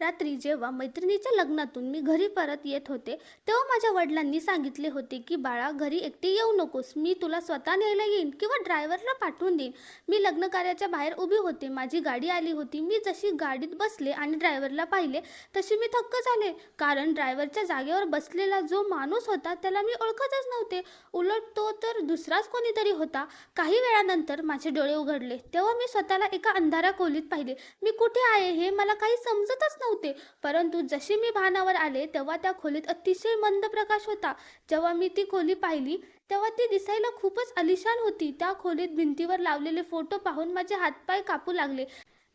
रात्री जेव्हा मैत्रिणीच्या लग्नातून मी घरी परत येत होते, तेव्हा माझ्या वडिलांनी सांगितले होते की बाळा, घरी एकटी येऊ नकोस. मी तुला स्वतः न्यायला येईन किंवा ड्रायव्हरला पाठवून देईन. मी लग्न कार्याच्या बाहेर उभी होते. माझी गाडी आली होती. मी जशी गाडीत बसले आणि ड्रायव्हरला पाहिले, तशी मी थक्क झाले. कारण ड्रायव्हरच्या जागेवर बसलेला जो माणूस होता त्याला मी ओळखतच नव्हते. उलट तो तर दुसराच कोणीतरी होता. काही वेळानंतर माझे डोळे उघडले, तेव्हा मी स्वतःला एका अंधाऱ्या खोलीत पाहिले. मी कुठे आहे हे मला काही समजतच नव्हते. परंतु जशी मी भानावर आले, तेव्हा त्या खोलीत अतिशय मंद प्रकाश होता. जेव्हा मी ती खोली पाहिली, तेव्हा ती दिसायला खूपच आलिशान होती. त्या खोलीत भिंतीवर लावलेले फोटो पाहून माझे हातपाय कापू लागले.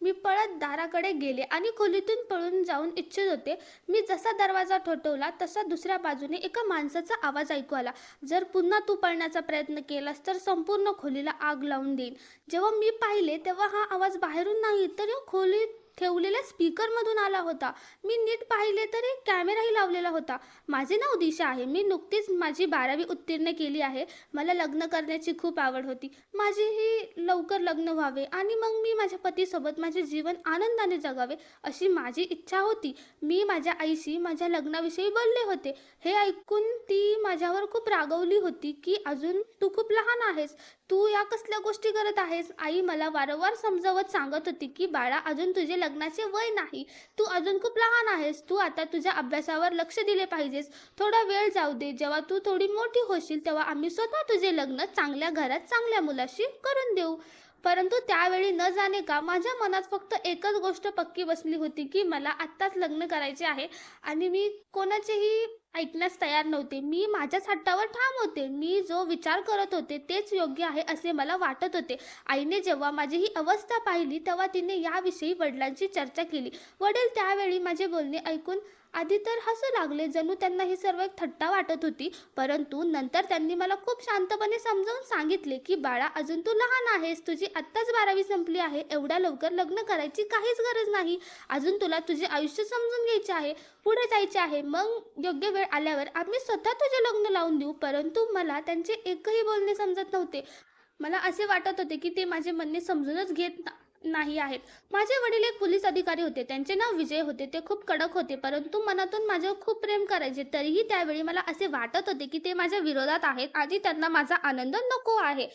मी पळत दाराकडे गेले आणि खोलीतून पळून जाऊन इच्छित होते. मी जसा दरवाजा ठोठावला तसा दुसऱ्या बाजूने एका माणसाचा आवाज ऐकू आला. जर पुन्हा तू पळण्याचा प्रयत्न केलास तर संपूर्ण खोलीला आग लावून देईन. जेव्हा मी पाहिले तेव्हा हा आवाज बाहेरून नाही, तर या खोलीत ठेवलेल्या स्पीकरमधून आला होता. मी नीट पाहिले तर एक कॅमेराही लावलेला होता. माझे नाव दिशा आहे. मी नुकतीच माझी 12वी उत्तीर्ण केली आहे. मला लग्न करण्याची खूप आवड होती. माझेही लवकर लग्न व्हावे आणि मग मी माझ्या पतीसोबत माझे जीवन आनंदाने जगावे, अशी माझी इच्छा होती. मी माझ्या आईशी माझ्या लग्नाविषयी बोलले होते. हे ऐकून ती माझ्यावर खूप रागवली होती की अजून तू खूप लहान आहेस, तू या कसल्या गोष्टी करत आहेस. आई मला वारंवार समजावत सांगत होती की बाळा, अजून तुझे लग्नाचे वय नाही, तू अजून खूप लहान आहेस, तू आता तुझ्या अभ्यासावर लक्ष दिले पाहिजेस, थोडा वेळ जाऊ दे, जेव्हा तू थोडी मोठी होशील तेव्हा आम्ही स्वतः तुझे लग्न चांगल्या घरात चांगल्या मुलाशी करून देऊ. परंतु त्यावेळी न जाणे का माझ्या मनात फक्त एकच गोष्ट पक्की बसली होती की मला आत्ताच लग्न करायचे आहे आणि मी कोणाचेही ऐकण्यास तयार नव्हते. मी माझ्याच हट्टावर ठाम होते. मी जो विचार करत होते तेच योग्य आहे असे मला वाटत होते. आईने जेव्हा माझी ही अवस्था पाहिली तेव्हा तिने याविषयी वडिलांची चर्चा केली. वडील त्यावेळी माझे बोलणे ऐकून आधी तर हसू लागले, जणू त्यांना ही सर्व एक थट्टा वाटत होती. परंतु नंतर त्यांनी मला खूप शांतपणे समजावून सांगितले की बाळा, अजून तू लहान आहेस, तुझी आत्ताच 12वी संपली आहे, एवढ्या लवकर लग्न करायची काहीच गरज नाही. अजून तुला तुझे आयुष्य समजून घ्यायचे आहे, पुढे जायचे आहे. मग योग्य वेळ आल्यावर आम्ही स्वतः तुझे लग्न लावून देऊ. परंतु मला त्यांचे एकही बोलणे समजत नव्हते. मला असे वाटत होते की ते माझे म्हणणे समजूनच घेत नाही आहेत. माझे वडील एक पोलीस अधिकारी होते. त्यांचे नाव विजय होते. ते खूप कडक होते, परंतु मनातून माझ्यावर खूप प्रेम करायचे. तरीही त्यावेळी मला असे वाटत होते की ते माझ्या विरोधात आहेत आणि त्यांना माझा आनंद नको आहे.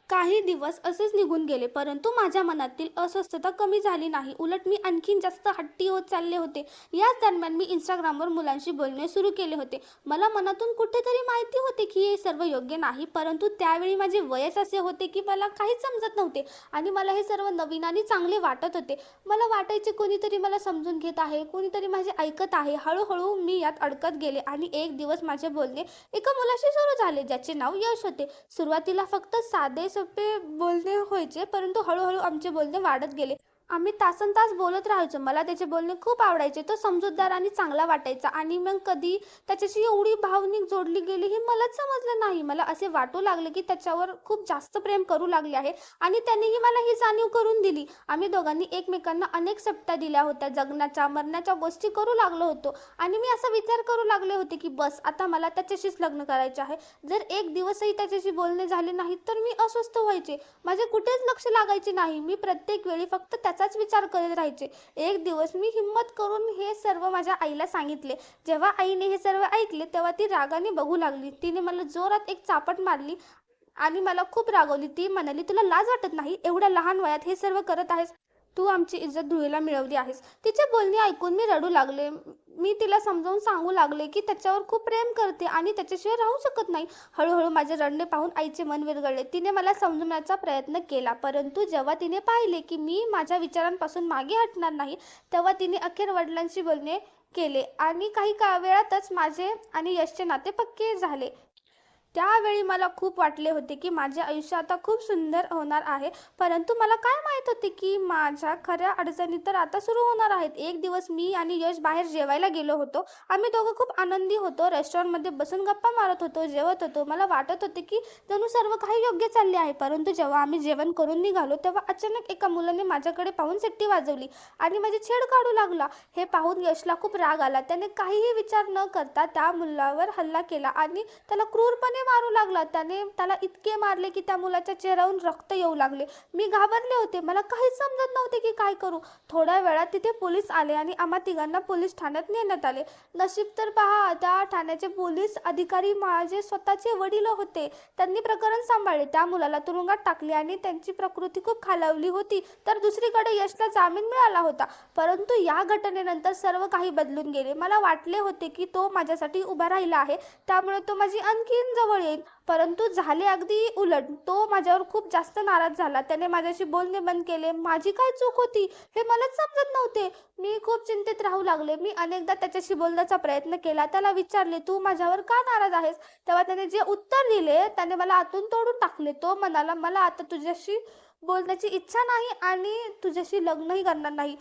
काही दिवस असेच निघून गेले, परंतु माझ्या मनातील अस्वस्थता कमी झाली नाही. उलट मी आणखीन जास्त हट्टी होत चालले होते. याच दरम्यान मी इंस्टाग्रामवर मुलांशी बोलणे सुरू केले होते. मला मनातून कुठेतरी माहिती होते की हे सर्व योग्य नाही, परंतु त्यावेळी माझे वयच असे होते की मला काहीच समजत नव्हते आणि मला हे सर्व नवीन आणि चांगले वाटत होते. मला वाटायचे कोणीतरी मला समजून घेत आहे, कोणीतरी माझे ऐकत आहे. हळूहळू मी यात अडकत गेले आणि एक दिवस माझे बोलणे एका मुलाशी सुरू झाले, ज्याचे नाव यश होते. सुरुवातीला फक्त साधे सोपे बोलणे व्हायचे, परंतु हळूहळू आमचे बोलणे वाढत गेले. आम्ही तासनतास बोलत राहायचो. मला त्याचे बोलणे खूप आवडायचे. तो समजूतदार आणि चांगला वाटायचा आणि मग कधी त्याच्याशी एवढी भावनिक जोडली गेली हे मलाच समजलं नाही. मला असे वाटू लागले की त्याच्यावर खूप जास्त प्रेम करू लागले आहे आणि त्यानेही मला ही जाणीव करून दिली. आम्ही दोघांनी एकमेकांना अनेक सप्त्या दिल्या होत्या. जगण्याच्या मरण्याच्या गोष्टी करू लागलो होतो आणि मी असा विचार करू लागले होते की बस, आता मला त्याच्याशीच लग्न करायचे आहे. जर एक दिवसही त्याच्याशी बोलणे झाले नाही तर मी अस्वस्थ व्हायचे. माझे कुठेच लक्ष लागायचे नाही. मी प्रत्येक वेळी फक्त त्याचाच विचार करत राहायचे. एक दिवस मी हिम्मत करून हे सर्व माझ्या आईला सांगितले. जेव्हा आईने हे सर्व ऐकले तेव्हा ती रागाने बघू लागली. तिने मला जोरात एक चापट मारली आणि मला खूप रागवली. ती म्हणाली, तुला लाज वाटत नाही? एवढ्या लहान वयात हे सर्व करत आहेस? तू आमची इज्जत धुळीला मिळवली आहेस. तिचे बोलणे ऐकून मी रडू लागले. मी तिला समजावून सांगू लागले की त्याच्यावर खूप प्रेम करते आणि त्याच्याशिवाय राहू शकत नाही. हळूहळू माझे रडणे पाहून आईचे मन विरघळले. तिने मला समजवण्याचा प्रयत्न केला, परंतु जेव्हा तिने पाहिले की मी माझ्या विचारांपासून मागे हटणार नाही, तेव्हा तिने अखेर वडिलांशी बोलणे केले आणि काही वेळातच माझे आणि यशचे नाते पक्के झाले. त्यावेळी मला खूप वाटले होते की माझे आयुष्य आता खूप सुंदर होणार आहे, परंतु मला काय माहीत होते की माझ्या खऱ्या अडचणी तर आता सुरू होणार आहेत. एक दिवस मी आणि यश बाहेर जेवायला गेलो होतो. आम्ही दोघं खूप आनंदी होतो. रेस्टॉरंटमध्ये बसून गप्पा मारत होतो, जेवत होतो. मला वाटत होते की जणू सर्व काही योग्य चालले आहे. परंतु जेव्हा आम्ही जेवण करून निघालो तेव्हा अचानक एका मुलाने माझ्याकडे पाहून शिट्टी वाजवली आणि माझी छेड काढू लागला. हे पाहून यशला खूप राग आला. त्याने काहीही विचार न करता त्या मुलावर हल्ला केला आणि त्याला क्रूरपणे जोराने मारू लागला. त्याने त्याला इतके मारले की त्या मुलाच्या चेहऱ्यावरून रक्त येऊ लागले. मी घाबरले होते. मला काहीच समजत नव्हते की काय करू. थोड्या वेळात तिथे पोलीस आले आणि आम्हा तिघांना पोलीस ठाण्यात नेण्यात आले. नशीब तर पहा, त्या ठाण्याचे पोलीस अधिकारी माझे स्वतःचे वडील होते. त्यांनी प्रकरण सांभाळले. त्या मुलाला तुरुंगात टाकले आणि त्यांची प्रकृती खूप खालावली होती. तर दुसरीकडे यशला जामीन मिळाला होता. परंतु या घटनेनंतर सर्व काही बदलून गेले. मला वाटले होते की तो माझ्यासाठी उभा राहिला आहे, त्यामुळे तो माझी आणखीन जवळ येईल. परंतु झाले अगदी उलट. तो माझ्यावर खूप जास्त नाराज झाला. त्याने माझ्याशी बोलणे बंद केले. माझी काय चूक होती हे मलाच समजत नव्हते. मी खूप चिंतित राहू लागले. मी अनेकदा त्याच्याशी बोलण्याचा प्रयत्न केला. त्याला विचारले, तू माझ्यावर का नाराज आहेस? तेव्हा त्याने जे उत्तर दिले त्याने मला आतून तोडून टाकले. तो म्हणाला, मला आता तुझ्याशी बोलण्याची इच्छा नाही आणि तुझ्याशी लग्नही करणार नाही.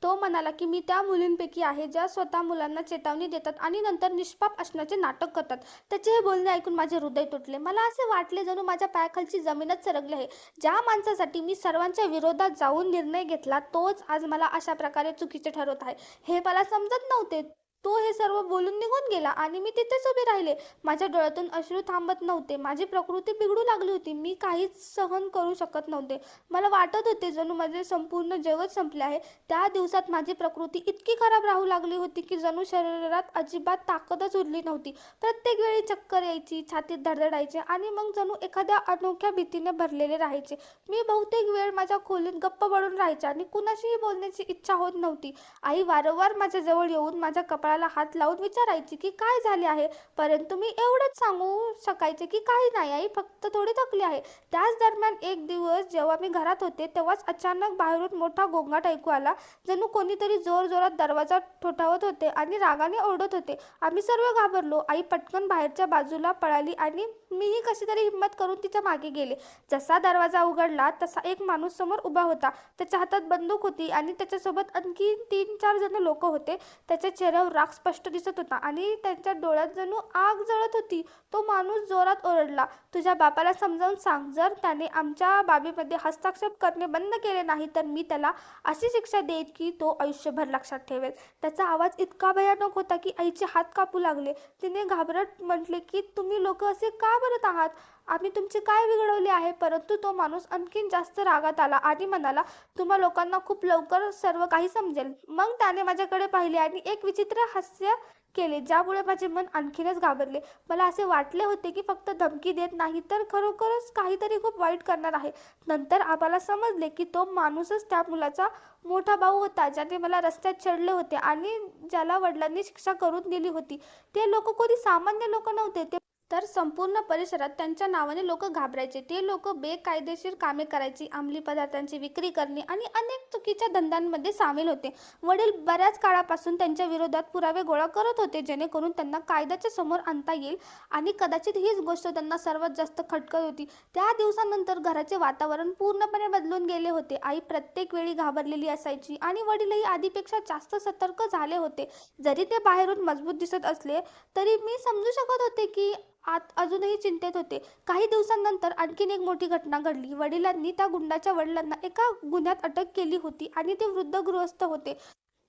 तो म्हणाला की मी त्या मुलींपैकी आहे ज्या स्वतः मुलांना चेतावणी देतात आणि नंतर निष्पाप असण्याचे नाटक करतात. त्याचे हे बोलणे ऐकून माझे हृदय तुटले. मला असे वाटले जणू माझ्या पायाखालची जमीनच सरकली आहे. ज्या माणसासाठी मी सर्वांच्या विरोधात जाऊन निर्णय घेतला, तोच आज मला अशा प्रकारे चुकीचे ठरवत आहे. हे मला समजत नव्हते. तो हे सर्व बोलून निघून गेला आणि मी तिथेच उभे राहिले. माझ्या डोळ्यातून अश्रू थांबत नव्हते. माझी प्रकृती बिघडू लागली होती. मी काहीच सहन करू शकत नव्हते. मला वाटत होते जणू माझे संपूर्ण जगत संपले आहे. त्या दिवसात माझी प्रकृती इतकी खराब राहू लागली होती की जणू शरीरात अजिबात ताकदच उरली नव्हती. प्रत्येक वेळी चक्कर यायची, छातीत धडधडायचे आणि मग जणू एखाद्या अनोख्या भीतीने भरलेले राहायचे. मी बहुतेक वेळ माझ्या खोलीत गप्प पडून राहायचे आणि कुणाशीही बोलण्याची इच्छा होत नव्हती. आई वारंवार माझ्या जवळ येऊन माझ्या कपाळाला हात लावून विचारायची की काय झाले आहे, परंतु मी एवढंच सांगू शकायचे की काही नाही आई, फक्त थोडी थकली आहे. त्याच दरम्यान एक दिवस जेव्हा मी घरात होते तेव्हाच अचानक बाहेरून मोठा गोंगाट ऐकू आला. जणू कोणीतरी जोर जोरात दरवाजा ठोठावत होते आणि रागाने ओरडत होते. आम्ही सर्व घाबरलो. आई पटकन बाहेरच्या बाजूला पळाली आणि मीही कशी तरी हिंमत करून तिच्या मागे गेले. जसा दरवाजा उघडला तसा एक माणूस समोर उभा होता. त्याच्या हातात बंदूक होती आणि त्याच्यासोबत आणखी 3-4 जण लोक होते. त्याच्या चेहऱ्यावर राग स्पष्ट दिसत होता आणि त्यांच्या डोळ्यात जणू आग जळत होती. तो माणूस जोरात ओरडला, तुझ्या बापाला समजावून सांग, जर त्याने आमच्या बाबीमध्ये हस्तक्षेप करणे बंद केले नाही तर मी त्याला अशी शिक्षा देईन की तो आयुष्यभर लक्षात ठेवेल. त्याचा आवाज इतका भयानक होता की आईचे हात कापू लागले. तिने घाबरत म्हटले की तुम्ही लोक असे का बोलत आहात? आम्ही तुमचे काय बिघडवले आहे? परंतु तो माणूस आणखीन जास्त रागात आला आणि म्हणाला, तुम्हा लोकांना खूप लवकर सर्व काही समजेल. मग त्याने माझ्याकडे पाहिले आणि एक विचित्र हास्य केले, ज्यामुळे माझे मन आणखीनच घाबरले. मला असे वाटले होते की फक्त धमकी देत नाही तर खरोखरच काहीतरी खूप वाईट करणार आहे. नंतर आम्हाला समजले की तो माणूसच त्या मुलाचा मोठा भाऊ होता, ज्याने मला रस्त्यात छेडले होते आणि ज्याला वडिलांनी शिक्षा करून दिली होती. ते लोक कोणी सामान्य लोक नव्हते, ते तर संपूर्ण परिसरात त्यांच्या नावाने लोक घाबरायचे. ते लोक बेकायदेशीर कामे करायची, अंमली पदार्थांची विक्री करणे आणि अनेक चुकीच्या धंद्यांमध्ये सामील होते. वडील बऱ्याच काळापासून त्यांच्या विरोधात पुरावे गोळा करत होते, जेणेकरून त्यांना कायद्याच्या समोर आणता येईल आणि कदाचित हीच गोष्ट त्यांना सर्वात जास्त खटकत होती. त्या दिवसानंतर घराचे वातावरण पूर्णपणे बदलून गेले होते. आई प्रत्येक वेळी घाबरलेली असायची आणि वडीलही आधीपेक्षा जास्त सतर्क झाले होते. जरी ते बाहेरून मजबूत दिसत असले तरी मी समजू शकत होते की आत अजूनही चिंतेत होते. काही दिवसांनंतर आणखीन एक मोठी घटना घडली. वडिलांनी त्या गुंडाच्या वडिलांना एका गुन्ह्यात अटक केली होती आणि ते वृद्ध गृहस्थ होते.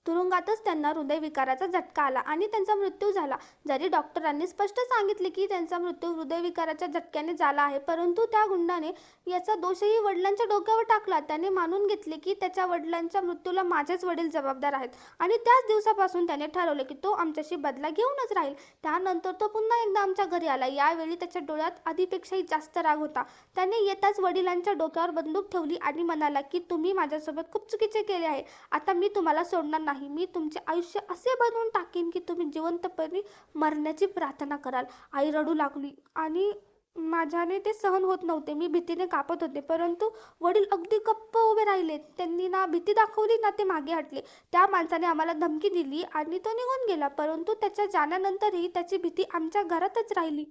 तुरुंगातच त्यांना हृदयविकाराचा झटका आला आणि त्यांचा मृत्यू झाला. जरी डॉक्टरांनी स्पष्ट सांगितले की त्यांचा मृत्यू हृदयविकाराच्या झटक्याने झाला आहे, परंतु त्या गुंडाने याचा दोषही वडिलांच्या डोक्यावर टाकला. त्याने मानून घेतले की त्याच्या वडिलांच्या मृत्यूला माझेच वडील जबाबदार आहेत आणि त्याच दिवसापासून त्याने ठरवले की तो आमच्याशी बदला घेऊनच राहील. त्यानंतर तो पुन्हा एकदा आमच्या घरी आला. यावेळी त्याच्या डोळ्यात आधीपेक्षाही जास्त राग होता. त्याने येताच वडिलांच्या डोक्यावर बंदूक ठेवली आणि म्हणाला की तुम्ही माझ्यासोबत खूप चुकीचे केले आहे. आता मी तुम्हाला सोडणार नाही. मी तुमचे आयुष्य असे बनवून टाकीन की तुम्ही जिवंतपणे मरण्याची प्रार्थना कराल. आई रडू लागली आणि माझ्याने ते सहन होत नव्हते. मी भीतीने कापत होते, परंतु वडील अगदी गप्प उभे राहिले. त्यांनी ना भीती दाखवली ना ते मागे हटले. त्या माणसाने आम्हाला धमकी दिली आणि तो निघून गेला, परंतु त्याच्या जाण्यानंतरही त्याची भीती आमच्या घरातच राहिली.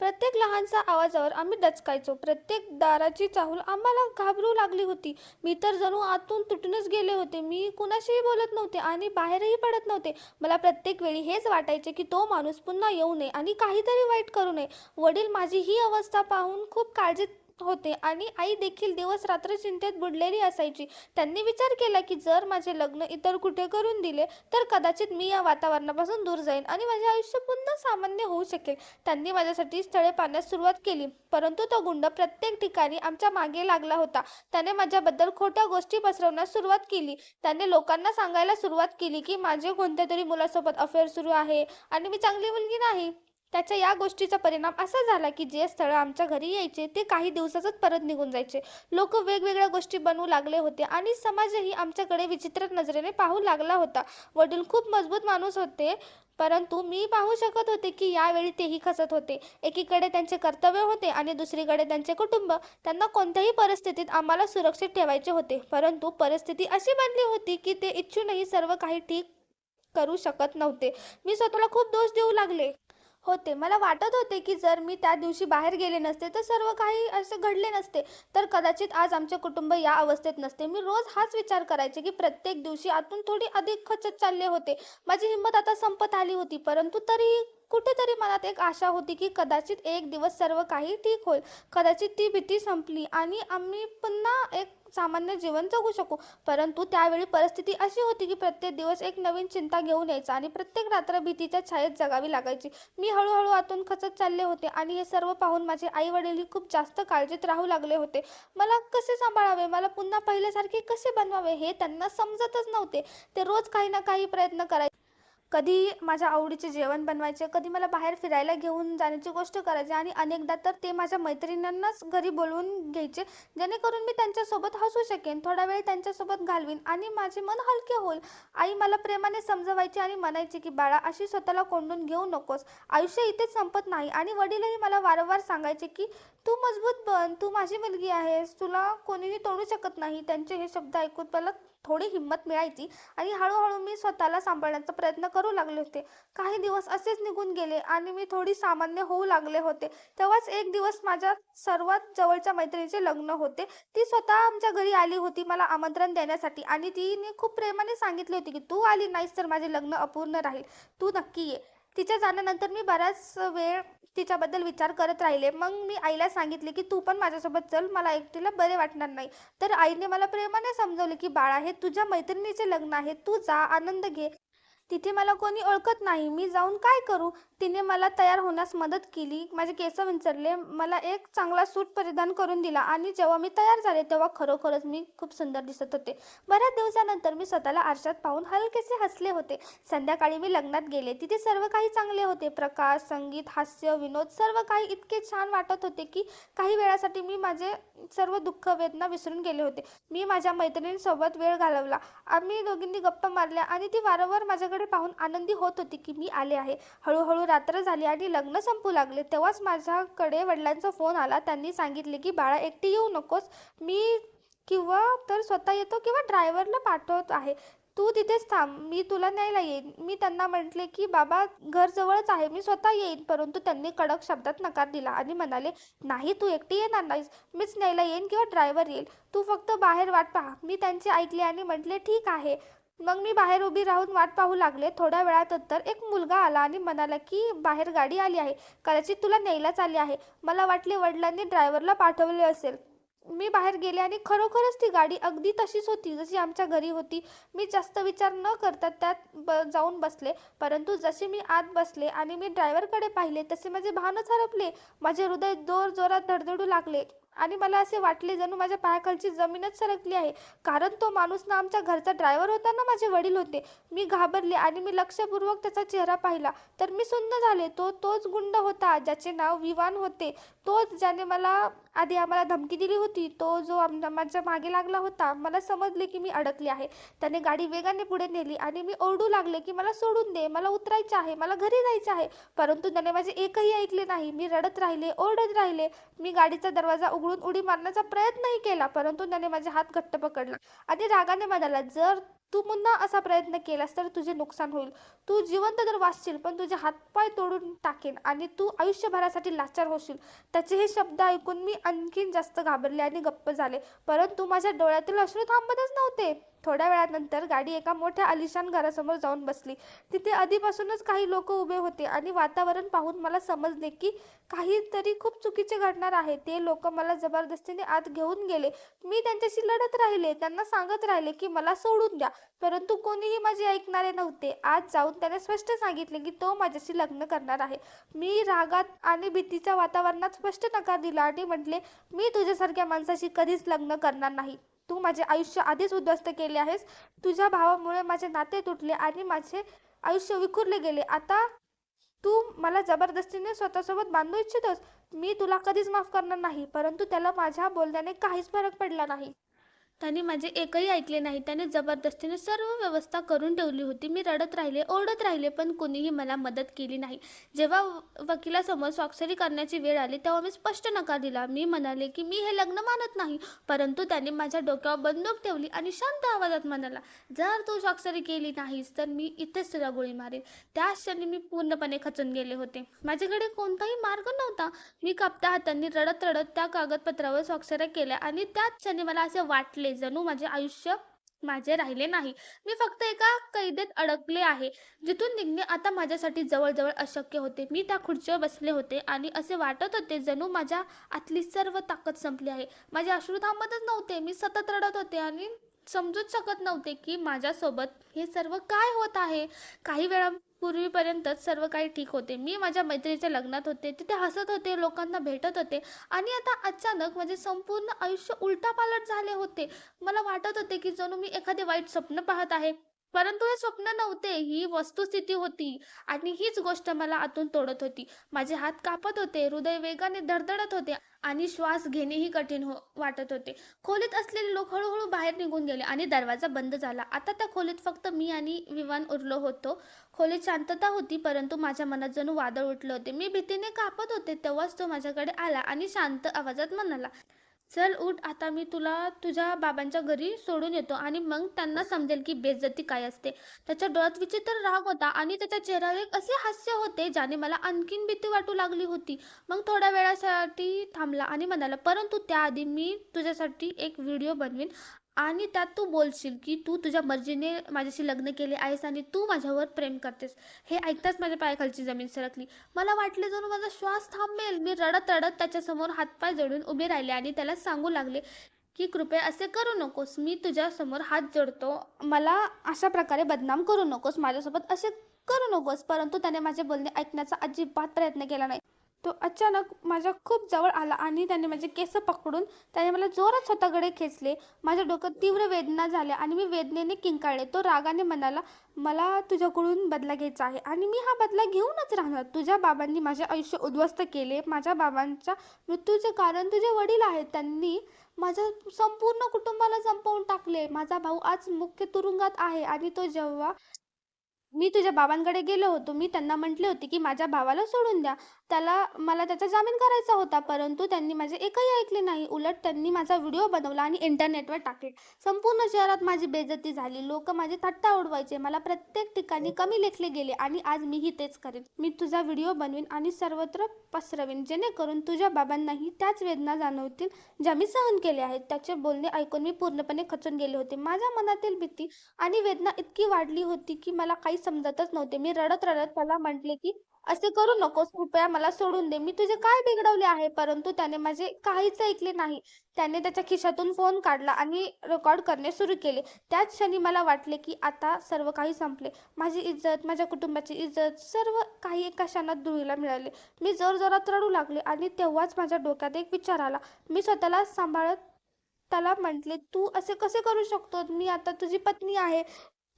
प्रत्येक लहानसा आवाजावर आम्ही दचकायचो. प्रत्येक दाराची चाहूल आम्हाला घाबरू लागली होती. मी तर जणू आतून तुटूनच गेले होते. मी कुणाशीही बोलत नव्हते आणि बाहेरही पडत नव्हते. मला प्रत्येक वेळी हेच वाटायचे की तो माणूस पुन्हा येऊ नये आणि काहीतरी वाईट करू नये. वडील माझी ही अवस्था पाहून खूप काळजीत होते आणि आई देखील दिवस रात्र चिंतेत बुडलेली असायची. त्यांनी विचार केला की जर माझे लग्न इतर कुठे करून दिले तर कदाचित मी या वातावरणापासून दूर जाईन आणि माझे आयुष्य पुन्हा सामान्य होऊ शकेल. त्यांनी माझ्यासाठी स्थळे पाहण्यास सुरुवात केली, परंतु तो गुंड प्रत्येक ठिकाणी आमच्या मागे लागला होता. त्याने माझ्याबद्दल खोट्या गोष्टी पसरवण्यास सुरुवात केली. त्याने लोकांना सांगायला सुरुवात केली की माझे कोणत्यातरी मुलासोबत अफेअर सुरू आहे आणि मी चांगली मुलगी नाही. त्याच्या या गोष्टीचा परिणाम असा झाला की जे स्थळं आमच्या घरी यायचे ते काही दिवसातच परत निघून जायचे. लोक वेगवेगळ्या गोष्टी बनवू लागले होते आणि समाजही आमच्याकडे विचित्र नजरेने पाहू लागला होता. वडील खूप मजबूत माणूस होते, परंतु मी पाहू शकत होते की यावेळी तेही खचत होते. एकीकडे त्यांचे कर्तव्य होते आणि दुसरीकडे त्यांचे कुटुंब. त्यांना कोणत्याही परिस्थितीत आम्हाला सुरक्षित ठेवायचे होते, परंतु परिस्थिती अशी बनली होती की ते इच्छूनही सर्व काही ठीक करू शकत नव्हते. मी स्वतःला खूप दोष देऊ लागले होते. मला वाटत होते की जर मी त्या दिवशी बाहेर गेले नसते तर सर्व काही असे घडले नसते, तर कदाचित आज आमचे कुटुंब या अवस्थेत नसते. मी रोज हाच विचार करायचे की प्रत्येक दिवशी आतून थोडी अधिक खचत चालले होते. माझी हिंमत आता संपत आली होती, परंतु तरीही कुठेतरी मनात एक आशा होती की कदाचित एक दिवस सर्व काही ठीक होईल. कदाचित ती भीती संपली आणि आम्ही पुन्हा एक सामान्य जीवन जगू शकू. परंतु त्यावेळी परिस्थिती अशी होती की प्रत्येक दिवस एक नवीन चिंता घेऊन यायचा आणि प्रत्येक रात्र भीतीच्या छायेत जगावी लागायची. मी हळूहळू आतून खचत चालले होते आणि हे सर्व पाहून माझे आई वडीलही खूप जास्त काळजीत राहू लागले होते. मला कसे सांभाळावे, मला पुन्हा पहिल्यासारखे कसे बनवावे हे त्यांना समजतच नव्हते. ते रोज काही ना काही प्रयत्न करायचे. कधी माझ्या आवडीचे जेवण बनवायचे, कधी मला बाहेर फिरायला घेऊन जाण्याची गोष्ट करायची आणि अनेकदा तर ते माझ्या मैत्रिणींनाच घरी बोलवून घ्यायचे, जेणेकरून मी त्यांच्यासोबत हसू शकेन, थोडा वेळ त्यांच्यासोबत घालवीन आणि माझे मन हलके होईल. आई मला प्रेमाने समजवायची आणि म्हणायची की बाळा, अशी स्वतःला कोंडून घेऊ नकोस, आयुष्य इथेच संपत नाही. आणि वडीलही मला वारंवार सांगायचे की तू मजबूत बन, तू माझी मुलगी आहेस, तुला कोणीही तोडू शकत नाही. त्यांचे हे शब्द ऐकून मला थोडी हिंमत मिळायची आणि हळूहळू मी स्वतःला सांभाळण्याचा प्रयत्न करू लागले होते. काही दिवस असेच निघून गेले आणि मी थोडी सामान्य होऊ लागले होते. तेव्हाच एक दिवस माझ्या सर्वात जवळच्या मैत्रिणीचे लग्न होते. ती स्वतः आमच्या घरी आली होती मला आमंत्रण देण्यासाठी आणि तिने खूप प्रेमाने सांगितले होते की तू आली नाहीस तर माझे लग्न अपूर्ण राहील, तू नक्की ये. तिच्या जाण्यानंतर मी बराच वेळ तिच्याबद्दल विचार करत राहिले. मग मी आईला सांगितले की तू पण माझ्यासोबत चल, मला एकटीला बरे वाटणार नाही. तर आईने मला प्रेमाने समजवले की बाळा, हे तुझ्या मैत्रिणीचे लग्न आहे, तू जा, आनंद घे. तिथे मला कोणी ओळखत नाही, मी जाऊन काय करू. तिने मला तयार होण्यास मदत केली, माझे केस विंचरले, मला एक चांगला सूट परिधान करून दिला आणि जेव्हा मी तयार झाले तेव्हा खरोखरच मी खूप सुंदर दिसत होते. बऱ्याच दिवसानंतर मी स्वतःला आरशात पाहून हलकेसे हसले होते. संध्याकाळी मी लग्नात गेले. तिथे सर्व काही चांगले होते. प्रकाश, संगीत, हास्य, विनोद, सर्व काही इतके छान वाटत होते की काही वेळासाठी मी माझे सर्व दुःख वेदना विसरून गेले होते. मी माझ्या मैत्रिणींसोबत वेळ घालवला. आम्ही दोघींनी गप्पा मारल्या आणि ती वारंवार माझ्याकडे पाहून आनंदी होत होती की मी आले आहे. हळूहळू रात्र झाली आणि लग्न संपू लागले. तेव्हाच माझ्याकडे वडिलांचा फोन आला. त्यांनी सांगितले की बाळा, एकटी येऊ नकोस, मी किंवा तर स्वतः येतो किंवा ड्रायव्हरला पाठवत आहे, तू तिथेच थांब, मी तुला न्यायला येईन. मी त्यांना म्हटले की बाबा, घर जवळच आहे, मी स्वतः येईन. परंतु त्यांनी कडक शब्दात नकार दिला आणि म्हणाले, नाही, तू एकटी येणार नाहीस, मीच न्यायला येईन किंवा ड्रायव्हर येईल, तू फक्त बाहेर वाट पहा. मी त्यांचे ऐकले आणि म्हटले ठीक आहे. मग मी बाहेर उभी राहून वाट पाहू लागले. थोड्या वेळानंतर एक मुलगा आला आणि म्हणाला की बाहेर गाडी आली आहे, कदाचित तुला न्यायलाच आली आहे. मला वाटले वडिलांनी ड्रायव्हरला पाठवले असेल. मी बाहेर गेले आणि खरोखरच ती गाडी अगदी तशीच होती जशी आमच्या घरी होती. मी जास्त विचार न करता त्यात जाऊन बसले. परंतु जसे मी आत बसले आणि मी ड्रायव्हरकडे पाहिले तसे माझे भानच हरपले. माझे हृदय जोरजोरात धडधडू लागले आणि मला असे वाटले जणू माझ्या पायाखालची जमीनच सरकली आहे. कारण तो माणूस ना आमच्या घरचा ड्रायव्हर होता ना माझे वडील होते. मी घाबरले आणि मी लक्षपूर्वक त्याचा चेहरा पाहिला तर मी सुन्न झाले. तोच गुंड होता ज्याचे नाव विवान होते. तोच ज्याने मला आधी आम्हाला धमकी दिली होती. तो जो माझ्या मागे लागला होता. मला समजले की मी अडकले आहे. त्याने गाडी वेगाने पुढे नेली आणि मी ओरडू लागले की मला सोडून दे, मला उतरायचे आहे, मला घरी जायचे आहे. परंतु त्याने माझे एकही ऐकले नाही. मी रडत राहिले, ओरडत राहिले. मी गाडीचा दरवाजा उघडून उडी मारण्याचा प्रयत्नही केला, परंतु त्याने माझे हात घट्ट पकडला आणि रागाने म्हणाला, जर तू पुन्हा असा प्रयत्न केलास तर तुझे नुकसान होईल. तू जिवंत तर वाचशील, पण तुझे हातपाय तोडून टाकेन आणि तू आयुष्यभरासाठी लाचार होशील. त्याचे हे शब्द ऐकून मी आणखीन जास्त घाबरले आणि गप्प झाले. परंतु माझ्या डोळ्यातील अश्रू थांबतच नव्हते. थोड्या वेळानंतर गाडी एका मोठ्या आलिशान घरासमोर जाऊन बसली. तिथे आधीपासूनच काही लोक उभे होते आणि वातावरण पाहून मला समजले की काहीतरी खूप चुकीचे घडणार आहे. ते लोक मला जबरदस्तीने आत घेऊन गेले. मी त्यांच्याशी लढत राहिले, त्यांना सांगत राहिले की मला सोडून द्या, परंतु कोणीही माझे ऐकणारे नव्हते. आत जाऊन त्याने स्पष्ट सांगितले की तो माझ्याशी लग्न करणार आहे. मी रागात आणि भीतीच्या वातावरणात स्पष्ट नकार दिला आणि म्हटले, मी तुझ्यासारख्या माणसाशी कधीच लग्न करणार नाही. तू माझे आयुष्य आधीच उद्ध्वस्त केले आहेस. तुझ्या भावामुळे माझे नाते तुटले आणि माझे आयुष्य विखुरले गेले. आता तू मला जबरदस्तीने स्वतःसोबत बांधू इच्छितोस. मी तुला कधीच माफ करणार नाही. परंतु त्याला माझ्या बोलण्याने काहीच फरक पडला नाही. त्याने माझे एकही ऐकले नाही. त्याने जबरदस्तीने सर्व व्यवस्था करून ठेवली होती. मी रडत राहिले, ओरडत राहिले, पण कोणीही मला मदत केली नाही. जेव्हा वकिलासमोर स्वाक्षरी करण्याची वेळ आली तेव्हा मी स्पष्ट नकार दिला. मी म्हणाले की मी हे लग्न मानत नाही. परंतु त्याने माझ्या डोक्यावर बंदूक ठेवली आणि शांत आवाजात म्हणाला, जर तू स्वाक्षरी केली नाहीस तर मी इथेच तुला गोळी मारेन. त्याच क्षणी मी पूर्णपणे खचून गेले होते. माझ्याकडे कोणताही मार्ग नव्हता. मी कापत्या हातांनी रडत रडत त्या कागदपत्रावर स्वाक्षऱ्या केल्या आणि त्याच क्षणी मला असे वाटले जणू माझे आयुष्य माझे राहिले नाही. मी फक्त एका कैदेत अडकले आहे, जिथून निघणे आता माझ्यासाठी जवळजवळ अशक्य होते. मी त्या खुर्चीवर बसले होते आणि असे वाटत होते जणू माझ्या आतली सर्व ताकद संपली आहे. माझे अश्रू थांबतच नव्हते. मी सतत रडत होते आणि समजूच शकत नव्हते की माझ्यासोबत हे सर्व काय होत आहे. काही वेळापूर्वीपर्यंत सर्व काही ठीक होते. मी माझ्या मैत्रिणीच्या लग्नात होते, तिथे हसत होते, लोकांना भेटत होते आणि आता अचानक माझे संपूर्ण आयुष्य उलटापालट झाले होते. मला वाटत होते की जणू मी एखादे वाईट स्वप्न पाहत आहे. परंतु हे स्वप्न नव्हते, ही वस्तुस्थिती होती आणि हीच गोष्ट मला आतून तोडत होती. माझे हात कापत होते, हृदय वेगाने धडधडत होते आणि श्वास घेणेही कठीण वाटत होते. खोलीत असलेले लोक हळूहळू बाहेर निघून गेले आणि दरवाजा बंद झाला. आता त्या खोलीत फक्त मी आणि विवान उरलो होतो. खोलीत शांतता होती, परंतु माझ्या मनात जणू वादळ उठले होते. मी भीतीने कापत होते. तेव्हाच तो माझ्याकडे आला आणि शांत आवाजात म्हणाला, चल उठ, आता मी तुला तुझ्या बाबांच्या घरी सोडून येतो आणि मग त्यांना समजेल की बेइज्जती काय असते. त्याच्या डोळ्यात विचित्र राग होता आणि त्याच्या चेहऱ्यावर एक असे हास्य होते ज्याने मला आणखीन भीती वाटू लागली होती. मग थोड्या वेळासाठी थांबला आणि म्हणाला, परंतु त्याआधी मी तुझ्यासाठी एक व्हिडिओ बनवीन आणि त्यात तू बोलशील की तू तुझ्या मर्जीने माझ्याशी लग्न केले आहेस आणि तू माझ्यावर प्रेम करतेस. हे ऐकताच माझ्या पायाखालची जमीन सरकली. मला वाटले जणू माझा श्वास थांबेल. मी रडत रडत त्याच्यासमोर हातपाय जोडून उभे राहिले आणि त्याला सांगू लागले की कृपया असे करू नकोस. मी तुझ्या समोर हात जोडतो. मला अशा प्रकारे बदनाम करू नकोस. माझ्यासोबत असे करू नकोस. परंतु त्याने माझे बोलणे ऐकण्याचा अजिबात प्रयत्न केला नाही. तो अचानक माझ्या खूप जवळ आला आणि त्याने माझे केस पकडून त्याने मला जोरात स्वतःकडे खेचले. माझ्या डोक्यात तीव्र वेदना झाल्या आणि मी वेदनेने किंकाळले. तो रागाने म्हणाला, मला तुझ्याकडून बदला घ्यायचा आहे आणि मी हा बदला घेऊनच राहणार. तुझ्या बाबांनी माझे आयुष्य उद्ध्वस्त केले. माझ्या बाबांच्या मृत्यूचे कारण तुझे वडील आहेत. त्यांनी माझ्या संपूर्ण कुटुंबाला संपवून टाकले. माझा भाऊ आज मुख्य तुरुंगात आहे आणि तो जेव्हा मी तुझ्या बाबांकडे गेलो होतो, मी त्यांना म्हटले होते की माझ्या भावाला सोडून द्या. मला त्याचा जामीन करायचा होता, परंतु त्यांनी माझे एकही ऐकले नाही. उलट त्यांनी माझा व्हिडिओ बनवला आणि इंटरनेटवर टाकले. संपूर्ण शहरात माझी बेइज्जती झाली. लोक माझी थट्टा उडवायचे. मला प्रत्येक ठिकाणी कमी लेखले गेले आणि आज मीही तेच करेन. मी तुझा व्हिडिओ बनवीन आणि सर्वत्र पसरवीन, जेणेकरून तुझ्या बाबांनाही त्याच वेदना जाणवतील ज्या मी सहन केल्या आहेत. त्याचे बोलणे ऐकून मी पूर्णपणे खचून गेले होते. माझ्या मनातील भीती आणि वेदना इतकी वाढली होती की मला काही समजतच नव्हते. मी रडत रडत त्याला म्हटले की असे करू नकोस, कृपया मला सोडून दे. मी तुझे काय बिघडवले आहे. परंतु त्याने माझे काहीच ऐकले नाही. त्याने त्याच्या खिशातून फोन काढला आणि रेकॉर्ड करणे सुरू केले. त्याच क्षणी मला वाटले की आता सर्व काही संपले. माझी इज्जत, माझ्या कुटुंबाची इज्जत, सर्व काही एका क्षणात धुळीला मिळाले. मी जोरजोरात रडू लागले आणि तेव्हाच माझ्या डोक्यात एक विचार आला. मी स्वतःला सांभाळत त्याला म्हटले, तू असे कसे करू शकतो. मी आता तुझी पत्नी आहे,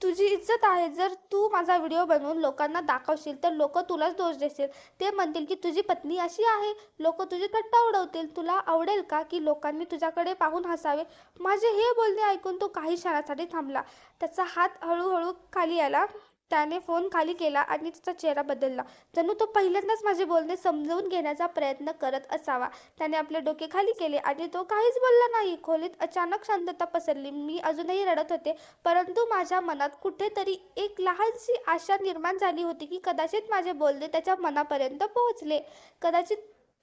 तुझी इज्जत आहे. जर तू माझा व्हिडिओ बनवून लोकांना दाखवशील तर लोक तुलाच दोष देतील. ते म्हणतील की तुझी पत्नी अशी आहे. लोक तुझी थट्टा उडवतील. तुला आवडेल का की लोकांनी तुझ्याकडे पाहून हसावे. माझे हे बोलणे ऐकून तो काही क्षणासाठी थांबला. त्याचा हात हळूहळू खाली आला. त्याने फोन खाली केला आणि त्याचा चेहरा बदलला, जणू तो पहिल्यांदाच माझे बोलणे समजून घेण्याचा प्रयत्न करत असावा. त्याने आपले डोके खाली केले आणि तो काहीच बोलला नाही. खोलीत अचानक शांतता पसरली. मी अजूनही रडत होते, परंतु माझ्या मनात कुठेतरी एक लहानशी आशा निर्माण झाली होती की कदाचित माझे बोलणे त्याच्या मनापर्यंत पोहोचले. कदाचित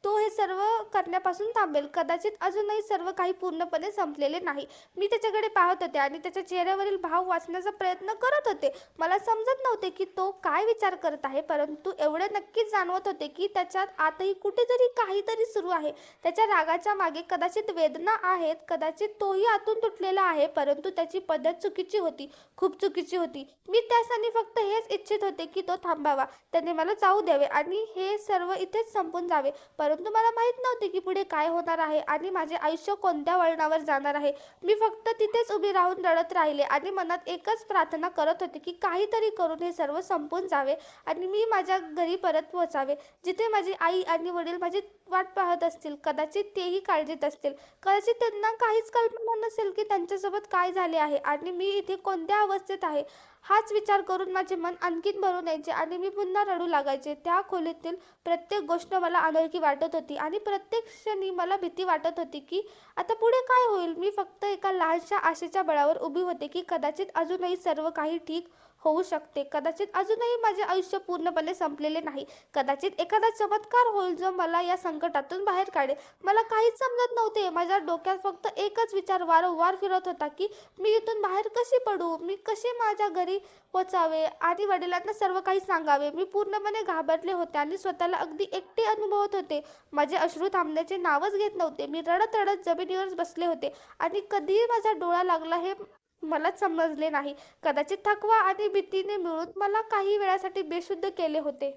तो हे सर्व करण्यापासून थांबेल. कदाचित अजूनही सर्व काही पूर्णपणे संपलेले नाही. मी त्याच्याकडे पाहत होते आणि त्याच्या चेहऱ्यावरील भाव वाचण्याचा प्रयत्न करत होते. मला समजत नव्हते की तो काय विचार करत आहे, परंतु एवढे नक्कीच जाणवत होते की त्याच्यात आतही कुठेतरी काहीतरी सुरू आहे. त्याच्या रागाच्या मागे कदाचित वेदना आहेत, कदाचित तोही आतून तुटलेला आहे, परंतु त्याची पद्धत चुकीची होती, खूप चुकीची होती. मी त्या क्षणी फक्त हेच इच्छित होते की तो थांबावा, त्याने मला जाऊ द्यावे आणि हे सर्व इथेच संपून जावे. परंतु मला माहीत नव्हते की पुढे काय होणार आहे आणि माझे आयुष्य कोणत्या वळणावर जाणार आहे. मी फक्त तिथेच उभी राहून रडत राहिले आणि मनात एकच प्रार्थना करत होते की काहीतरी करून हे सर्व संपून जावे आणि मी माझ्या घरी परत पोहोचावे, जिथे माझी आई आणि वडील माझी वाट पाहत असतील. कदाचित तेही काळजीत असतील. कदाचित त्यांना काहीच कल्पना नसेल की त्यांच्यासोबत काय झाले आहे आणि मी इथे कोणत्या अवस्थेत आहे. हाच विचार करून माझे मन आणखीन भरून यायचे आणि मी पुन्हा रडू लागायचे. त्या खोलीतील प्रत्येक गोष्ट मला अनोळखी वाटत होती आणि प्रत्येक क्षणी मला भीती वाटत होती की आता पुढे काय होईल. मी फक्त एका लहानशा आशेच्या बळावर उभी होते की कदाचित अजूनही सर्व काही ठीक होऊ शकते. कदाचित अजूनही माझे आयुष्य पूर्णपणे संपलेले नाही. कदाचित एखादा चमत्कार होईल जो मला या संकटातून बाहेर काढेल. मला काहीच समजत नव्हते. माझ्या डोक्यात फक्त एकच विचार वारंवार फिरत होता की मी इथून बाहेर कशी पडू, मी कसे माझ्या घरी पोचावे आणि वडिलांना सर्व काही सांगावे. मी पूर्णपणे घाबरले होते आणि स्वतःला अगदी एकटे अनुभवत होते. माझे अश्रू थांबण्याचे नावच घेत नव्हते. मी रडत रडत जमिनीवर बसले होते आणि कधी माझा डोळा लागला हे मलाच समजले नाही. कदाचित थकवा आणि भीतीने मिळून मला काही वेळासाठी बेशुद्ध केले होते.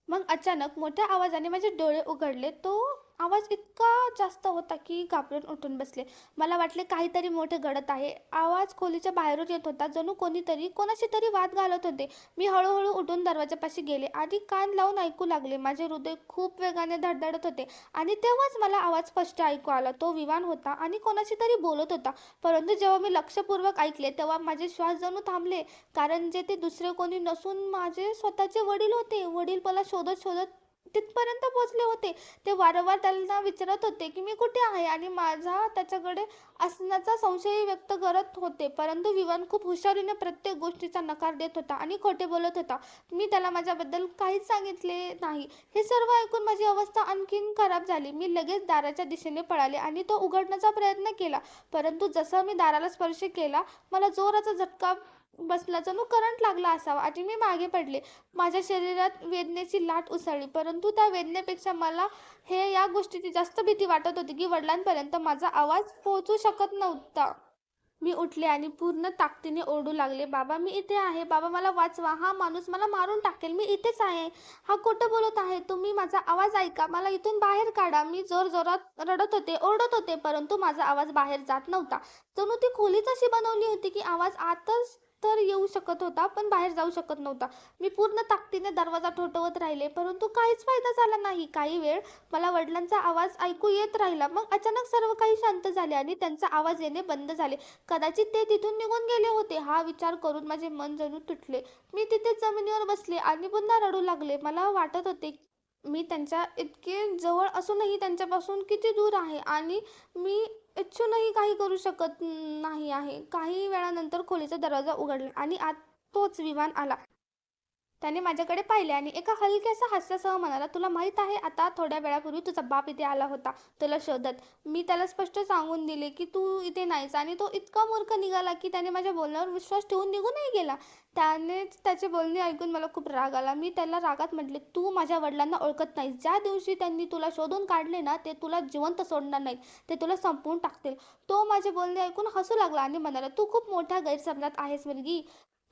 मग अचानक मोठ्या आवाजाने माझे डोळे उघडले. तो आवाज इतका जास्त होता की घाबरून उठून बसले. मला वाटले काहीतरी मोठे घडत आहे. आवाज खोलीच्या बाहेरून येत होता, जणू कोणीतरी कोणाशी तरी वाद घालत होते. मी हळूहळू उठून दरवाजापाशी गेले आणि कान लावून ऐकू लागले. माझे हृदय खूप वेगाने धडधडत होते आणि तेव्हाच मला आवाज स्पष्ट ऐकू आला. तो विवान होता आणि कोणाशी तरी बोलत होता. परंतु जेव्हा मी लक्षपूर्वक ऐकले तेव्हा माझे श्वास जणू थांबले, कारण जे ते दुसरे कोणी नसून माझे स्वतःचे वडील होते. वडील मला शोधत शोधत तिथपर्यंत पोहोचले होते. ते वारंवार त्यांना विचारत होते की मी कुठे आहे आणि माझा त्याच्याकडे असण्याचा संशय व्यक्त करत होते. परंतु विवान खूप हुशारीने प्रत्येक गोष्टीचा नकार देत होता आणि खोटे बोलत होता. मी त्याला माझ्याबद्दल काहीच सांगितले नाही. हे सर्व ऐकून माझी अवस्था आणखीन खराब झाली. मी लगेच दाराच्या दिशेने पळाले आणि तो उघडण्याचा प्रयत्न केला. परंतु जसा मी दाराला स्पर्श केला, मला जोराचा झटका बसला, जणू करंट लागला असावा आणि मी मागे पडले. माझ्या शरीरात वेदनेची लाट उसळली, परंतु त्या वेदनेपेक्षा मला या गोष्टीची जास्त भीती वाटत होती की वडिलांपर्यंत माझा आवाज पोहोचू शकत नव्हता. मी उठले आणि पूर्ण ताकदीने ओरडू लागले, बाबा मी इथे आहे, बाबा मला वाचवा, हा माणूस मला मारून टाकेल, मी इथेच आहे, हा खोटं बोलत आहे, तुम्ही माझा आवाज ऐका, मला इथून बाहेर काढा. मी जोरजोरात रडत होते, ओरडत होते, परंतु माझा आवाज बाहेर जात नव्हता. जणू ती खोलीच अशी बनवली होती की आवाज आतच तर येऊ शकत होता पण बाहेर जाऊ शकत नव्हता. मी पूर्ण ताकदीने दरवाजा ठोठवत राहिले, परंतु काहीच फायदा झाला नाही. काही वेळ मला वडिलांचा आवाज ऐकू येत राहिला. मग अचानक सर्व काही शांत झाले आणि त्यांचा आवाज येणे बंद झाले. कदाचित ते तिथून निघून गेले होते. हा विचार करून माझे मन जणू तुटले. मी तिथे जमिनीवर बसले आणि पुन्हा रडू लागले. मला वाटत होते मी त्यांच्या इतके जवळ असूनही त्यांच्यापासून किती दूर आहे आणि मी इच्छूनही काही करू शकत नाही आहे. काही वेळानंतर खोलीचा दरवाजा उघडला आणि आत तोच विवान आला. त्याने माझ्याकडे पाहिले आणि एका हलक्याशा हास्यासह म्हणाला, तुला माहीत आहे, आता थोड्या वेळापूर्वी तुझा बाप इथे आला होता तुला शोधत. मी त्याला स्पष्ट सांगून दिले की तू इथे नाहीस आणि तो इतका मूर्ख निघाला की त्याने माझ्या बोलण्यावर विश्वास ठेवून निघूनही गेला. त्यानेच त्याचे बोलणे ऐकून मला खूप राग आला. मी त्याला रागात म्हटले, तू माझ्या वडिलांना ओळखत नाहीस. ज्या दिवशी त्यांनी तुला शोधून काढले ना, ते तुला जिवंत सोडणार नाहीत, ते तुला संपवून टाकतील. तो माझे बोलणे ऐकून हसू लागला आणि म्हणाला, तू खूप मोठ्या गैरसमजात आहेस मुलगी,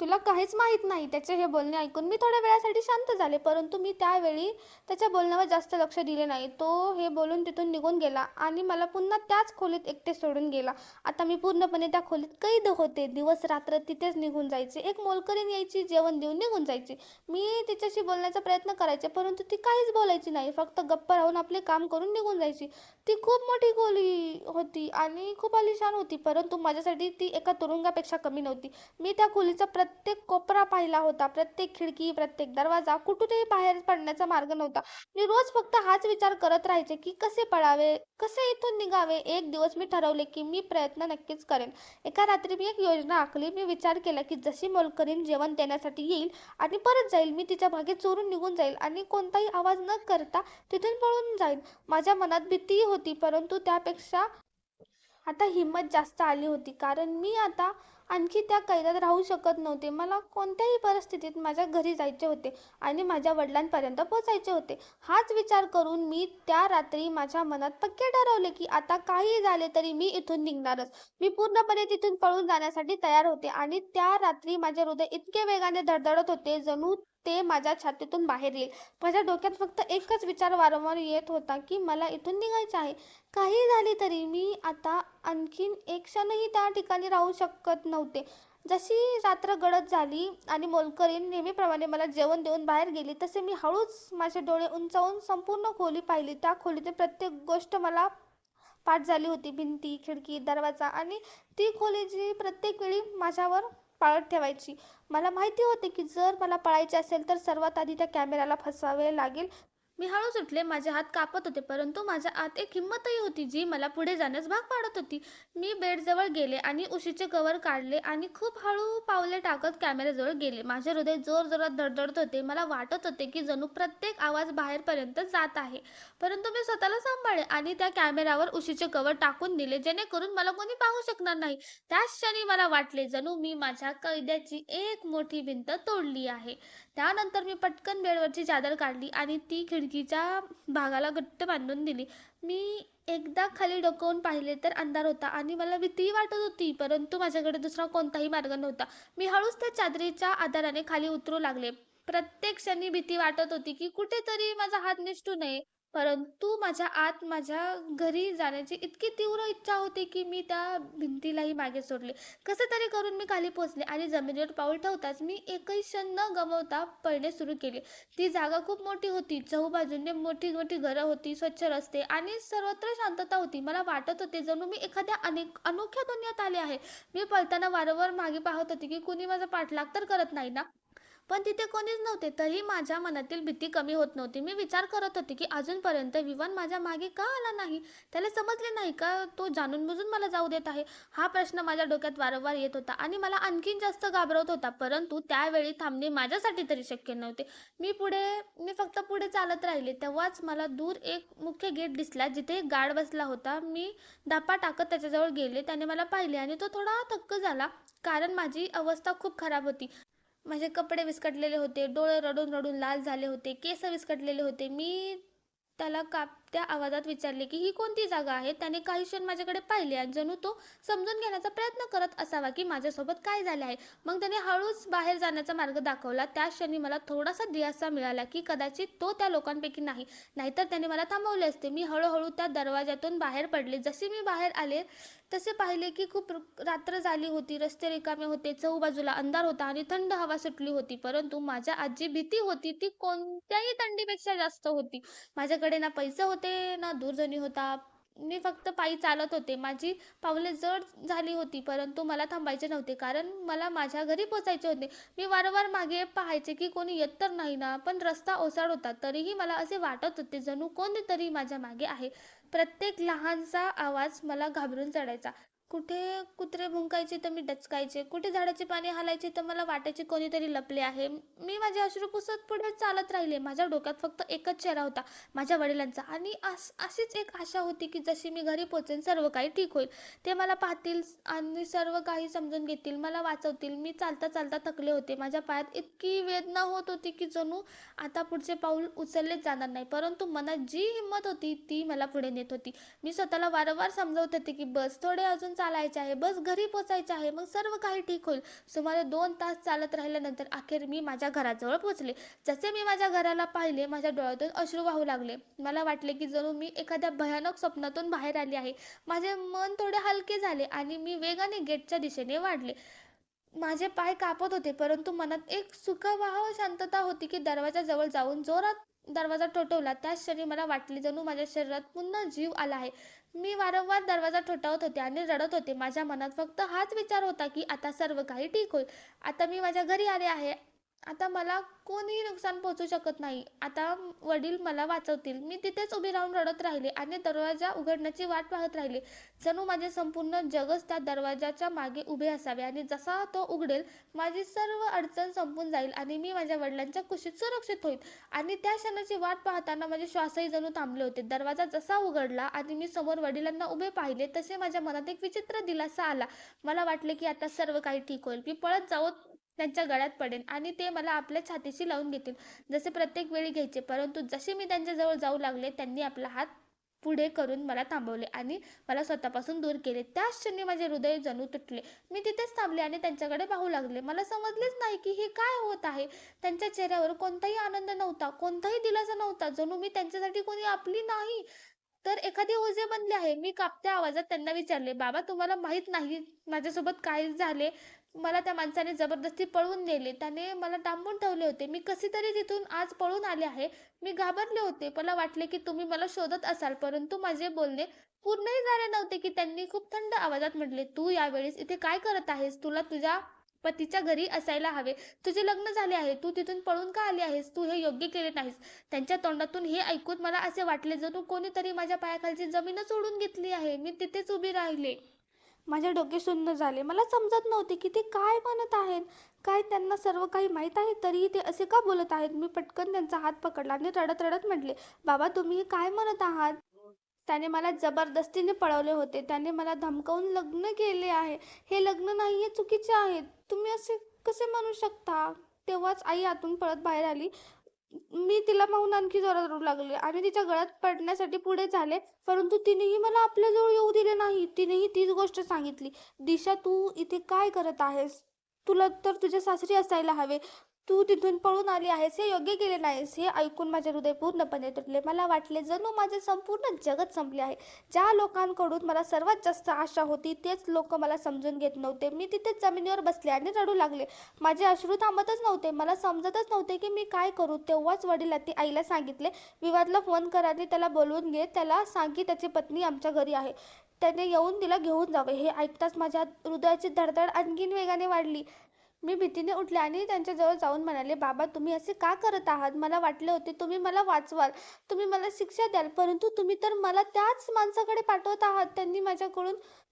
तुला काहीच माहीत नाही. त्याचे हे बोलणे ऐकून मी थोड्या वेळासाठी शांत झाले, परंतु मी त्यावेळी त्याच्या बोलण्यावर जास्त लक्ष दिले नाही. तो हे बोलून तिथून निघून गेला आणि मला पुन्हा त्याच खोलीत एकटे सोडून गेला. आता मी पूर्णपणे त्या खोलीत कैद होते. दिवस रात्र तिथेच निघून जायचे. एक मोलकरीण यायची, जेवण देऊन निघून जायची. मी तिच्याशी बोलण्याचा प्रयत्न करायचे, परंतु ती काहीच बोलायची नाही, फक्त गप्प राहून आपले काम करून निघून जायची. ती खूप मोठी खोली होती आणि खूप आलिशान होती, परंतु माझ्यासाठी ती एका तुरुंगापेक्षा कमी नव्हती. मी त्या खोलीचा प्रत्येक कोपरा पाहिला होता, प्रत्येक खिडकी, प्रत्येक दरवाजा. कुठूनही बाहेर पडण्याचा मार्ग नव्हता. मी रोज फक्त हाच विचार करत राहायचे की कसे पळावे, कसे इथून निघावे. एक दिवस मी ठरवले की मी प्रयत्न नक्कीच करेन. एका रात्री मी एक योजना आखली. मी विचार केला की जशी मोलकरीण जेवण देण्यासाठी येईल आणि परत जाईल, मी तिच्या मागे चोरून निघून जाईल आणि कोणताही आवाज न करता तिथून पळून जाईल. माझ्या मनात भीतीही होती, परंतु त्यापेक्षा आता हिंमत जास्त आली होती, कारण मी आता आणखी त्या कैदात राहू शकत नव्हते. मला कोणत्याही परिस्थितीत माझ्या घरी जायचे होते आणि माझ्या वडिलांपर्यंत पोहोचायचे होते. हाच विचार करून मी त्या रात्री माझ्या मनात पक्के ठरवले की आता काही झाले तरी मी इथून निघणारच. मी पूर्णपणे तिथून पळून जाण्यासाठी तयार होते आणि त्या रात्री माझे हृदय इतके वेगाने धडधडत होते, जणू ते माझ्या छातीतून बाहेर येईल. माझ्या डोक्यात फक्त एकच विचार वारंवार येत होता की मला इथून निघायचे आहे. काही झाले तरी मी आता आणखीन एक क्षणही त्या ठिकाणी राहू शकत नव्हते. जशी रात्र गडद झाली आणि मोलकरीण नेहमीप्रमाणे मला जेवण देऊन बाहेर गेली, तसे मी हळूच माझे डोळे उंचावून संपूर्ण खोली पाहिली. त्या खोलीतील प्रत्येक गोष्ट मला पाठ झाली होती. भिंती, खिडकी, दरवाजा आणि ती खोली जी प्रत्येक वेळी माझ्यावर पाळत ठेवायची. मला माहिती होते की जर मला पळायचे असेल तर सर्वात आधी त्या कॅमेऱ्याला फसवावे लागेल. मी हळूच उठले. माझे हात कापत होते, परंतु माझ्या आत एक हिंमतही होती जी मला पुढे जाण्यास भाग पाडत होती. मी बेडजवळ गेले आणि उशीचे कव्हर काढले आणि खूप हळू पावले टाकत कॅमेऱ्याजवळ गेले. माझे हृदय जोरजोरात धडधडत होते. मला वाटत होते की जणू प्रत्येक आवाज बाहेरपर्यंत जात आहे. परंतु मी स्वतःला सांभाळले आणि त्या कॅमेऱ्यावर उशीचे कव्हर टाकून दिले, जेणेकरून मला कोणी पाहू शकणार नाही. त्याच क्षणी मला वाटले जणू मी माझ्या कैद्याची एक मोठी भिंत तोडली आहे. त्यानंतर मी पटकन बेडवरची चादर काढली आणि ती खिडकीच्या भागाला घट्ट बांधून दिली. मी एकदा खाली डोकावून पाहिले तर अंधार होता आणि मला भीतीही वाटत होती, परंतु माझ्याकडे दुसरा कोणताही मार्ग नव्हता. मी हळूच त्या चादरीच्या आधाराने खाली उतरू लागले. प्रत्येक क्षणी भीती वाटत होती की कुठेतरी माझा हात निसटू नये. परंतु माझ्या आत माझ्या घरी जाण्याची इतकी तीव्र इच्छा होती की मी त्या भिंतीलाही मागे सोडले. कसे तरी करून मी खाली पोहोचले आणि जमिनीवर पाऊल ठेवताच मी एकही क्षण न गमावता पळणे सुरू केले. ती जागा खूप मोठी होती. चहूबाजूने मोठी मोठी घरं होती, स्वच्छ रस्ते आणि सर्वत्र शांतता होती. मला वाटत होते जणू मी एखाद्या अनोख्या दुनियेत आले आहे. मी पळताना वारंवार मागे पाहत होते की कुणी माझा पाठलाग तर करत नाही ना. पण तिथे कोणीच नव्हते. तरी माझ्या मनातील भीती कमी होत नव्हती. मी विचार करत होते की अजूनपर्यंत विवान माझ्या मागे का आला नाही? त्याला समजले नाही का तो जाणून-बुजून मला जाऊ देत आहे? हा प्रश्न माझ्या डोक्यात वारंवार येत होता आणि मला आणखीन जास्त घाबरवत होता. परंतु त्यावेळी थांबणे माझ्यासाठी तरी शक्य नव्हते. मी फक्त पुढे चालत राहिले. तेव्हाच मला दूर एक मुख्य गेट दिसला, जिथे एक गार्ड बसला होता. मी धापा टाकत त्याच्याजवळ गेले. त्याने मला पाहिले आणि तो थोडा थक्क झाला, कारण माझी अवस्था खूप खराब होती. माझे कपडे विस्कटलेले होते, डोळे रडून रडून लाल झाले होते, केस विस्कटलेले होते. मी त्याला कापत्या आवाजात विचारले की ही कोणती जागा आहे? त्याने काही क्षण माझ्याकडे पाहिले आणि जणू तो समजून घेण्याचा प्रयत्न करत असावा की माझ्यासोबत काय झाले आहे. मग त्याने हळूच बाहेर जाण्याचा मार्ग दाखवला. त्या क्षणी मला थोडासा दिलासा मिळाला की कदाचित तो त्या लोकांपैकी नाही, नाहीतर त्याने मला थांबवले असते. मी हळूहळू त्या दरवाज्यातून बाहेर पडले. जसे मी बाहेर आले तसे पाहिले की खूप रात्र झाली होती. रस्ते रिकामे होते, चहूबाजूला अंधार होता आणि थंड हवा सुटली होती. परंतु माझ्या आत जी भीती होती ती कोणत्याही थंडीपेक्षा जास्त होती. माझ्याकडे ना पैसे होते, ना दूरध्वनी होता. मी फक्त पायी चालत होते. माझी पावले जड झाली होती, परंतु मला थांबायचे नव्हते, कारण मला माझ्या घरी पोहोचायचे होते. मी वारंवार मागे पाहायचे की कोणी येत तर नाही ना, पण रस्ता ओसाड होता. तरीही मला असे वाटत होते जणू कोणीतरी माझ्या मागे आहे. प्रत्येक लहानसा आवाज मला घाबरून चढायचा. कुठे कुत्रे भुंकायचे तर मी डचकायचे, कुठे झाडाची पाने हालायची तर मला वाटायचे कोणीतरी लपले आहे. मी माझे अश्रू पुसत पुढे चालत राहिले. माझ्या डोक्यात फक्त एकच चेहरा होता, माझ्या वडिलांचा, आणि अशीच एक आशा होती की जशी मी घरी पोहोचेन सर्व काही ठीक होईल. ते मला पाहतील आणि सर्व काही समजून घेतील, मला वाचवतील. मी चालता चालता थकले होते. माझ्या पायात इतकी वेदना होत होती की जणू आता पुढचे पाऊल उचललेच जाणार नाही. परंतु मनात जी हिंमत होती ती मला पुढे नेत होती. मी स्वतःला वारंवार समजावत होते की बस थोडे अजून चालायचे आहे, बस घरी पोचायचे आहे, मग सर्व काही ठीक होईल. सुमारे 2 तास चालत राहिल्यानंतर अखेर मी माझ्या घराजवळ पोहोचले. जसे मी माझ्या घराला पाहिले, माझ्या डोळ्यातून अश्रू वाहू लागले. मला वाटले की जणू मी एखाद्या भयानक स्वप्नातून बाहेर आले आहे. माझे मन थोडे हलके झाले आणि मी वेगाने गेटच्या दिशेने वाढले. माझे पाय कापत होते, परंतु मनात एक सुखवाह शांतता होती की दरवाजाजवळ जाऊन जोरात दरवाजा ठोठावला. त्याच क्षणी मला वाटले जणू माझ्या शरीरात पुन्हा जीव आला आहे. मी वारंवार दरवाजा ठोठावत होते आणि रडत होते. माझ्या मनात फक्त हाच विचार होता की आता सर्व काही ठीक होईल. आता मी माझ्या घरी आले आहे. आता मला कोणीही नुकसान पोहोचू शकत नाही. आता वडील मला वाचवतील. मी तिथेच उभी राहून रडत राहिले आणि दरवाजा उघडण्याची वाट पाहत राहिले. जणू माझे संपूर्ण जगच त्या दरवाजाच्या मागे उभे असावे आणि जसा तो उघडेल माझी सर्व अडचण संपून जाईल आणि मी माझ्या वडिलांच्या कुशीत सुरक्षित होईल. आणि त्या क्षणाची वाट पाहताना माझे श्वासही जणू थांबले होते. दरवाजा जसा उघडला आणि मी समोर वडिलांना उभे पाहिले तसे माझ्या मनात एक विचित्र दिलासा आला. मला वाटले की आता सर्व काही ठीक होईल. मी पळत जाऊन त्यांच्या गळ्यात पडेन आणि ते मला आपल्या छातीशी लावून घेतील जसे प्रत्येक वेळी घ्यायचे. परंतु जसे मी त्यांच्याजवळ जाऊ लागले त्यांनी आपला हात पुढे करून मला थांबवले आणि मला स्वतःपासून दूर केले. त्याच क्षणी माझे हृदय जणू तुटले. मी तिथेच थांबले आणि त्यांच्याकडे पाहू लागले. मला समजलेच नाही की हे काय होत आहे. त्यांच्या चेहऱ्यावर कोणताही आनंद नव्हता, कोणताही दिलासा नव्हता. जणू मी त्यांच्यासाठी कोणी आपली नाही तर एखादी ओझे बनले आहे. मी कापत्या आवाजात त्यांना विचारले, बाबा तुम्हाला माहित नाही माझ्यासोबत काय झाले. मला त्या माणसाने जबरदस्ती पळवून नेले. त्याने मला डांबून ठेवले होते. मी कशी तरी तिथून आज पळून आले आहे. मी घाबरले होते. मला वाटले की तुम्ही मला शोधत असाल. परंतु माझे बोलणे पूर्णही झाले नव्हते की त्यांनी खूप थंड आवाजात म्हटले, तू यावेळेस इथे काय करत आहेस? तुला तुझ्या पतीच्या घरी असायला हवे. तुझे लग्न झाले आहे. तू तिथून पळून का आली आहेस? तू हे योग्य केले नाहीस. त्यांच्या तोंडातून हे ऐकून मला असे वाटले जणू कोणीतरी माझ्या पायाखालची जमीनच ओढून घेतली आहे. मी तिथेच उभी राहिले. माझे डोके शून्य झाले. मला समजत नव्हते की ते काय म्हणत आहेत. काय त्यांना सर्व काही माहीत आहे तरीही ते असे का बोलत आहेत. मी पटकन त्यांचा हात पकडला आणि रडत रडत म्हटले, बाबा तुम्ही काय म्हणत आहात? त्याने मला जबरदस्तीने पळवले होते. त्याने मला धमकावून लग्न केले आहे. हे लग्न नाही, हे चुकीचे आहे. तुम्ही असे कसे म्हणू शकता? तेव्हाच आई आतून पळत बाहेर आली. मी तिला पाहून आणखी जोरात रडू लागले आणि तिच्या गळ्यात पडण्यासाठी पुढे झाले. परंतु तिनेही मला आपल्याजवळ येऊ दिले नाही. तिनेही तीच गोष्ट सांगितली, दिशा तू इथे काय करत आहेस? तुला तर तुझ्या सासरी असायला हवे. तू तिथून पळून आली आहेस, हे योग्य केले नाहीस. हे ऐकून माझे हृदय पूर्णपणे तुटले. मला वाटले जणू माझे संपूर्ण जगत संपले आहे. ज्या लोकांकडून मला सर्वात जास्त आशा होती तेच लोक मला समजून घेत नव्हते. मी तिथेच जमिनीवर बसले आणि रडू लागले. माझे अश्रू थांबतच नव्हते. मला समजतच नव्हते की मी काय करू. तेव्हाच वडिलांनी आईला सांगितले, विवादला फोन कर आणि त्याला बोलवून घे. त्याला सांग की त्याची पत्नी आमच्या घरी आहे. त्याने येऊन तिला घेऊन जावे. हे ऐकताच माझ्या हृदयाची धडधड आणखीन वेगाने वाढली. मी भीतीने उठले आणि त्यांच्याजवळ जाऊन म्हणाले, बाबा तुम्ही असे का करत आहात? मला वाटले होते तुम्ही मला वाचवाल, तुम्ही मला शिक्षा द्याल. परंतु तुम्ही तर मला त्याच माणसाकडे पाठवत आहात. त्यांनी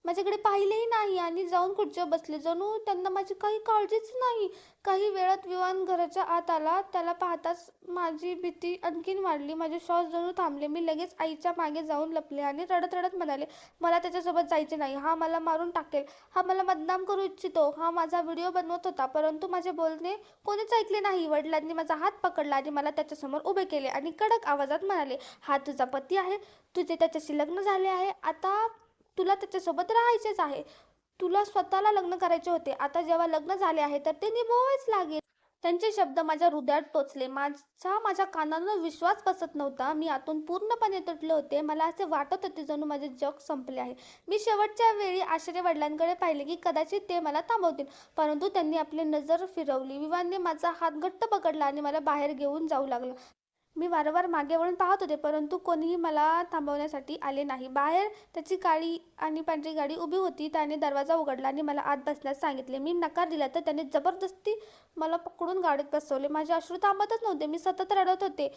माझ्याकडे पाहिलेही नाही आणि जाऊन खुर्चीवर बसले. जणू त्यांना माझी काही काळजीच नाही. काही वेळात विवान घराच्या आत आला. त्याला पाहताच माझी भीती आणखीन वाढली. माझे श्वास जणू थांबले. मी लगेच आईच्या मागे जाऊन लपले आणि रडत रडत म्हणाले, मला त्याच्यासोबत जायचे नाही. हा मला मारून टाकेल. हा मला बदनाम करू इच्छितो. हा माझा व्हिडिओ बनवत होता. परंतु माझे बोलणे कोणीच ऐकले नाही. वडिलांनी माझा हात पकडला आणि मला त्याच्यासमोर उभे केले आणि कडक आवाजात म्हणाले, हा तुझा पती आहे. तुझे त्याच्याशी लग्न झाले आहे. आता तुला त्याच्यासोबत राहायचेच आहे. तुला स्वतःला लग्न करायचे होते. आता जेव्हा लग्न झाले आहे तर ते निभवावेच लागेल. त्यांचे शब्द माझ्या हृदयात टोचले. माझ्या कानांना विश्वास बसत नव्हता. मी आतून पूर्णपणे तुटले होते. मला असे वाटत होते जणू माझे जग संपले आहे. मी शेवटच्या वेळी आश्चर्य वडिलांकडे पाहिले की कदाचित ते मला थांबवतील. परंतु त्यांनी आपली नजर फिरवली. विवानने माझा हात घट्ट पकडला आणि मला बाहेर घेऊन जाऊ लागला. मी वारंवार मागे वळून पाहत होते परंतु कोणीही मला थांबवण्यासाठी आले नाही. बाहेर त्याची काळी आणि पांढरी गाडी उभी होती. त्याने दरवाजा उघडला आणि मला आत बसण्यास सांगितले. मी नकार दिला तर त्याने जबरदस्ती मला पकडून गाडीत बसवले. माझे अश्रू थांबतच नव्हते. मी सतत रडत होते.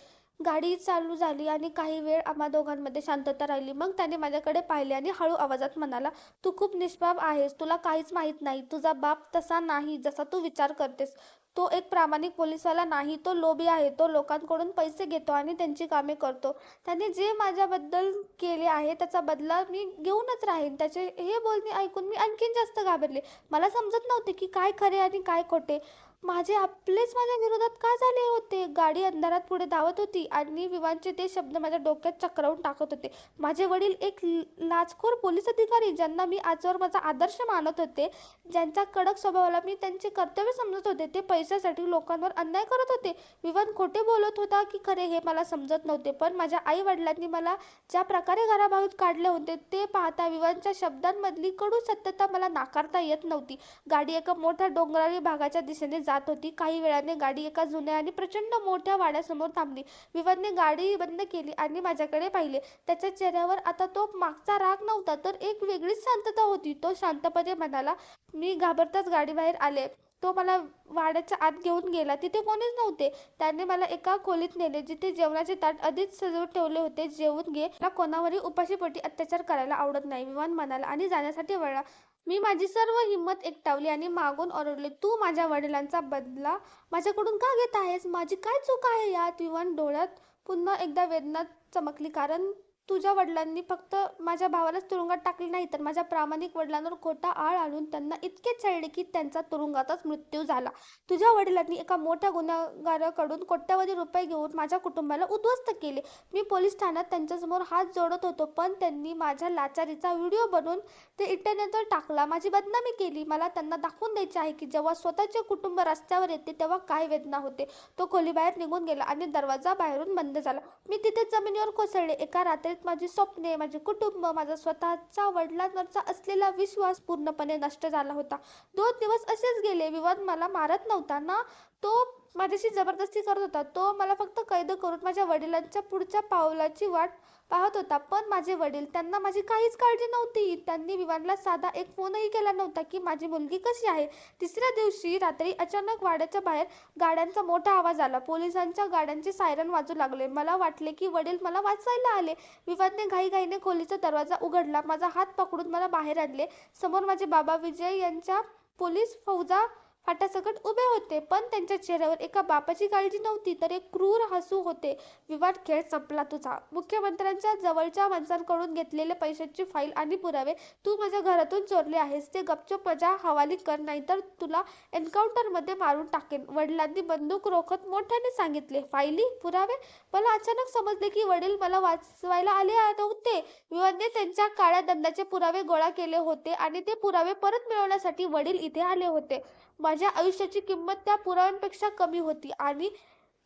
गाडी चालू झाली आणि काही वेळ आम्हा दोघांमध्ये शांतता राहिली. मग त्याने माझ्याकडे पाहिले आणि हळू आवाजात म्हणाला, तू खूप निष्पाप आहेस. तुला काहीच माहीत नाही. तुझा बाप तसा नाही जसा तू विचार करतेस. तो एक प्रामाणिक पोलिसवाला नाही. तो लोभी आहे. तो लोकांकडून पैसे घेतो आणि त्यांची कामे करतो. त्याने जे माझ्याबद्दल केले आहे त्याचा बदला मी घेऊनच राहीन. त्याचे हे बोलणे ऐकून मी आणखीन जास्त घाबरले. मला समजत नव्हते की काय खरे आणि काय खोटे. आपलेच माझ्या विरोधात का झाले होते? गाडी अंधारात पुढे धावत होती आणि विवानचे ते शब्द माझ्या डोक्यात चक्रावून टाकत होते. माझे वडील एक लाचखोर पोलीस अधिकारी ज्यांना मी आजवर माझा आदर्श मानत होते, ज्यांच्या कडक स्वभावाला मी त्यांचे कर्तव्य समजत होते, ते पैशासाठी लोकांवर अन्याय करत होते. विवान खोटे बोलत होता की खरे हे मला समजत नव्हते. पण माझ्या आई वडिलांनी मला ज्या प्रकारे घराबाहेर काढले होते ते पाहता विवानच्या शब्दांमधली कडू सत्यता मला नाकारता येत नव्हती. गाडी एका मोठ्या डोंगराळी भागाच्या दिशेने जात होती. काही वेळाने गाडी एका जुन्या आणि प्रचंड मोठ्या वाड्यासमोर थांबली. विवानने गाडी बंद केली आणि माझ्याकडे पाहिले. त्याच्या चेहऱ्यावर आता तो मागचा राग नव्हता, तर एक वेगळीच शांतता होती. तो शांतपणे म्हणाला. मी घाबरताच गाडीबाहेर आले. तो मला वाड्याच्या आत घेऊन गेला. तिथे कोणीच नव्हते. त्याने मला एका खोलीत नेले, जिथे जेवणाचे ताट आधीच सजवून ठेवले होते. जेवून घे, मला कोणावरही उपाशीपोटी अत्याचार करायला आवडत नाही, विवान म्हणाला आणि जाण्यासाठी वळला. मी माझी सर्व हिंमत एकटावली आणि मागून ओरडले, तू माझ्या वडिलांचा बदला माझ्याकडून का घेत आहेस? माझी काय चूक आहे यात? विवान डोळ्यात पुन्हा एकदा वेदना चमकली. कारण तुझ्या वडिलांनी फक्त माझ्या भावालाच तुरुंगात टाकले नाही, तर माझ्या प्रामाणिक वडिलांवर खोटा आळ आणून त्यांना इतके छळले की त्यांचा तुरुंगातच मृत्यू झाला. तुझ्या वडिलांनी एका मोठ्या गुन्हेगाराकडून कोट्यावधी रुपये घेऊन माझ्या कुटुंबाला उद्ध्वस्त केले. मी पोलीस ठाण्यात त्यांच्यासमोर हात जोडत होतो, पण त्यांनी माझ्या लाचारीचा व्हिडिओ बनवून ते इंटरनेटवर टाकला. माझी बदनामी केली. मला त्यांना दाखवून द्यायचे आहे की जेव्हा स्वतःचे कुटुंब रस्त्यावर येते तेव्हा काय वेदना होते. तो खोलीबाहेर निघून गेला आणि दरवाजा बाहेरून बंद झाला. मी तिथेच जमिनीवर कोसळले. एका रात्रीत माझी स्वप्ने, माझे कुटुंब, माझा स्वतःच्या वडिलांवरचा असलेला विश्वास पूर्णपणे नष्ट झाला होता. 2 दिवस असेच गेले. विवान मला मारत नव्हता ना, तो माझ्याशी जबरदस्ती करत होता. तो मला फक्त कैद करून माझ्या वडिलांच्या पुढच्या पावलाची वाट पाहत होता. पण माझे वडील, त्यांना माझी काहीच काळजी नव्हती. त्यांनी विवानला साधा एक फोनही केला नव्हता की माझी मुलगी कशी आहे. तिसऱ्या दिवशी रात्री अचानक वाड्याच्या बाहेर गाड्यांचा मोठा आवाज आला. पोलिसांच्या गाड्यांचे सायरन वाजू लागले. मला वाटले की वडील मला वाचवायला आले. विवानने घाईघाईने खोलीचा दरवाजा उघडला. माझा हात पकडून मला बाहेर आणले. समोर माझे बाबा विजय यांच्या पोलीस फौजा फाट्यासकट उभे होते, पण त्यांच्या चेहऱ्यावर एका बापाची काळजी नव्हती, तर एक क्रूर हसू होते. विवाद, खेळ संपला तुझा. मुख्यमंत्र्यांच्या जवळच्या माणसांकडून घेतलेले पैशाची फाईल आणि पुरावे तू माझ्या घरातून चोरले आहेस. ते गपचूप माझ्या हवाली कर, नाहीतर तुला एन्काउंटरमध्ये मारून टाकेन, वडिलांनी बंदूक रोखत मोठ्याने सांगितले. फाईली, पुरावे? मला अचानक समजले की वडील मला वाचवायला आले नव्हते. विवादने त्यांच्या काळ्या दंडाचे पुरावे गोळा केले होते आणि ते पुरावे परत मिळवण्यासाठी वडील इथे आले होते. माझ्या आयुष्याची किंमत त्या पुराव्यांपेक्षा कमी होती. आणि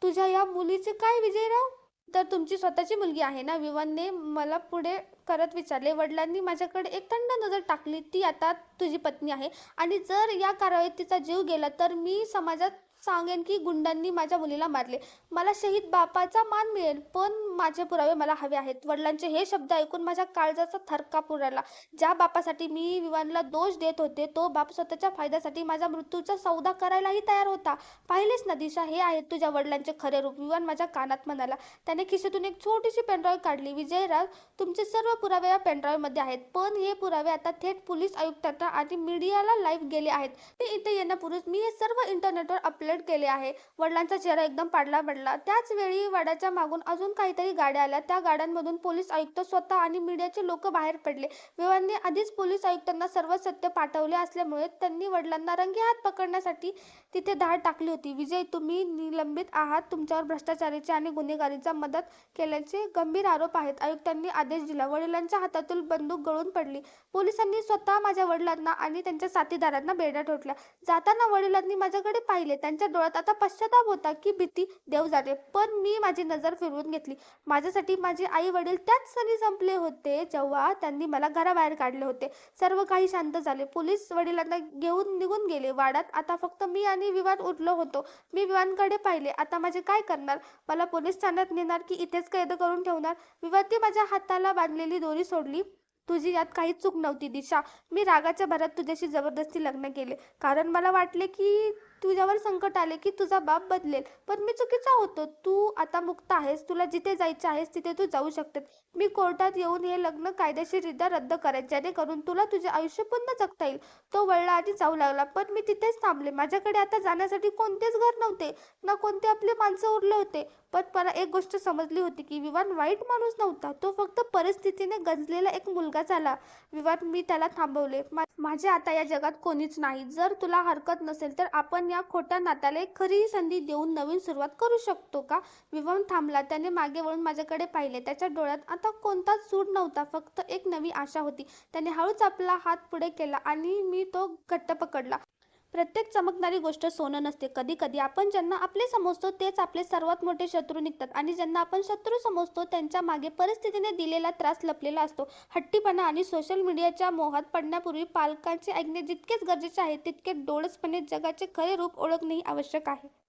तुझ्या या मुलीचे काय, विजयराव? तर तुमची स्वतःची मुलगी आहे ना? विवानने मला पुढे करत विचारले. वडिलांनी माझ्याकडे एक थंड नजर टाकली. ती आता तुझी पत्नी आहे आणि जर या कारवाईत तिचा जीव गेला तर मी समाजात सांगेन की गुंडांनी माझ्या मुलीला मारले. मला शहीद बापाचा मान मिळेल, पण माझे पुरावे मला हवे आहेत. वडिलांचे हे शब्द ऐकून माझ्या काळजाचा थरकाप उडाला. ज्या बापासाठी मी विवानला दोष देत होते, तो बाप स्वतःच्या फायद्यासाठी माझ्या मृत्यूचा सौदा करायलाही तयार होता. पाहिलेस ना दिशा, हे आहेत तुझ्या वडिलांचे खरे रूप, विवान माझ्या कानात म्हणाला. त्याने खिशातून एक छोटीशी पेनड्राईव्ह काढली. विजयराव, तुमचे सर्व पुरावे या पेनड्राईव्हमध्ये आहेत, पण हे पुरावे आता थेट पोलीस आयुक्तांना आणि मीडियाला लाईव्ह गेले आहेत. ते इथे येण्यापूर्वीच मी हे सर्व इंटरनेटवर अपलोड केले आहे. वडिलांचा चेहरा एकदम पाडला पडला. त्याच वेळी वाड्याच्या मागून अजून काहीतरी गाड्या आल्या. त्या गाड्यांमधून पोलीस आयुक्त स्वतः आणि मीडियाचे लोक बाहेर पडले. विवानने आधीच पोलीस आयुक्तांना सर्व सत्य पाठवले असल्यामुळे त्यांनी वडिलांना रंगेहात पकडण्यासाठी तिथे धाड टाकली होती. विजय, तुम्ही निलंबित आहात. तुमच्यावर भ्रष्टाचाराची आणि गुन्हेगारीचा मदत केल्याचे गंभीर आरोप आहेत, आयुक्तांनी आदेश दिला. वडिलांच्या हातातून बंदूक गळून पडली. पोलिसांनी स्वतः माझ्या वडिलांना आणि त्यांच्या साथीदारांना बेड्या ठोकल्या. जाताना वडिलांनी माझ्याकडे पाहिले. त्यांच्या डोळ्यात आता पश्चाताप होता की भीती, देव जाणे. पण मी माझी नजर फिरवून घेतली. माझ्यासाठी माझे आई वडील त्याच क्षणी संपले होते जेव्हा त्यांनी मला घराबाहेर काढले होते. सर्व काही शांत झाले. पोलीस वडिलांना घेऊन निघून गेले. वाड्यात आता फक्त मी आणि विवान उरलो होतो. मी विवानकडे पाहिले. आता माझे काय करणार? मला पोलीस ठाण्यात नेणार की इथेच कैद करून ठेवणार? विवानने माझ्या हाताला बांधलेली दोरी सोडली. तुझी यात काही चूक नव्हती दिशा. मी रागाच्या भरात तुझ्याशी जबरदस्ती लग्न केले, कारण मला वाटले की तुझ्यावर संकट आले की तुझा बाप बदलेल. पण मी चुकीचा होतो. तू आता मुक्त आहेस. तुला जिथे जायचे आहेस तिथे तू जाऊ शकते. मी कोर्टात येऊन हे लग्न कायदेशीररित्या रद्द करेन, जेणेकरून तुला तुझे आयुष्य पुन्हा जगता येईल. तो वळला आणि जाऊ लागला, पण मी तिथेच थांबले. माझ्याकडे आता जाण्यासाठी कोणतेच घर नव्हते, ना कोणते आपले माणसं उरले होते. पण मला एक गोष्ट समजली होती की विवान वाईट माणूस नव्हता. तो फक्त परिस्थितीने गंजलेला एक मुलगा झाला. विवान, मी त्याला थांबवले. माझे आता या जगात कोणीच नाही. जर तुला हरकत नसेल तर आपण या खोट्या नात्याला एक खरी संधी देऊन नवीन सुरुवात करू शकतो का? विवान थांबला. त्याने मागे वळून माझ्याकडे पाहिले. त्याच्या डोळ्यात आता कोणताच सूड नव्हता, फक्त एक नवी आशा होती. त्याने हळूच आपला हात पुढे केला आणि मी तो घट्ट पकडला. प्रत्येक चमकणारी गोष्ट सोनं नसते. कधी कधी आपण ज्यांना आपले समजतो तेच आपले सर्वात मोठे शत्रू निघतात आणि ज्यांना आपण शत्रू समजतो त्यांच्या मागे परिस्थितीने दिलेला त्रास लपलेला असतो. हट्टीपणा आणि सोशल मीडियाच्या मोहात पडण्यापूर्वी पालकांचे ऐकणे जितकेच गरजेचे आहे तितके डोळसपणे जगाचे खरे रूप ओळखणेही आवश्यक आहे.